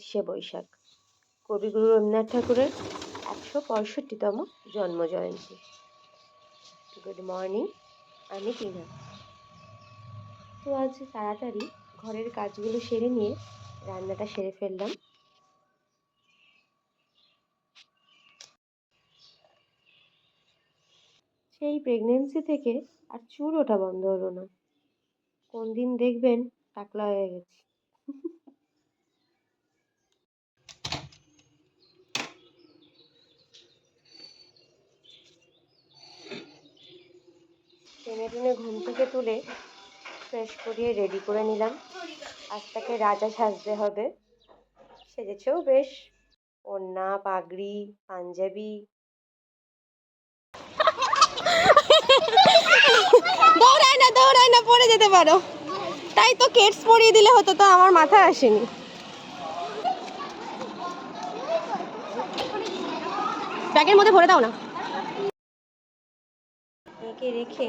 21শে বৈশাখ, কবিগুরু রবীন্দ্রনাথ ঠাকুরের 165তম জন্মজয়ন্তী। গুড মর্নিং, আমি টিনা। তো আজ তাড়াতাড়ি ঘরের কাজগুলো সেরে নিয়ে রান্নাটা সেরে ফেললাম। সেই প্রেগনেন্সি থেকে আর চুল ওঠা বন্ধ হলো না। কোন দিন দেখবেন টাকলা হয়ে গেছি। টেনে টেনে ঘুম থেকে তুলে ফ্রেশ করিয়ে রেডি করে নিলাম। আজ তাকে রাজা সাজতে হবে। সেজেছেও বেশ, ওড়না, পাগড়ি, পাঞ্জাবি। দৌড়ায় না পড়ে যেতে পারো, তাই তো কেটস পরিয়ে দিলে হতো, তো আমার মাথায় আসেনি। ব্যাগের মধ্যে ভরে দাও না। মেয়েকে রেখে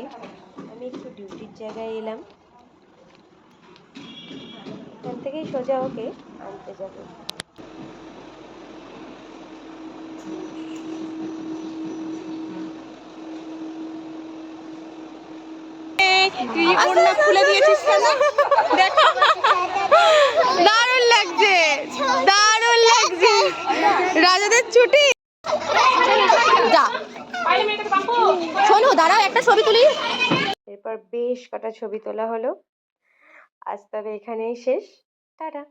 আমি একটু ডিউটির জায়গায় এলাম। এখান থেকেই সোজা ওকে আনতে যাব। খুলে দিয়েছিস কেন? দেখো, দারুণ লাগছে, দারুণ লাগছে। রাজাদের ছুটি। যা শোনো, দাঁড়াও একটা ছবি তুলি। এরপর বেশ কটা ছবি তোলা হলো। আজ তবে এখানেই শেষ। টাটা।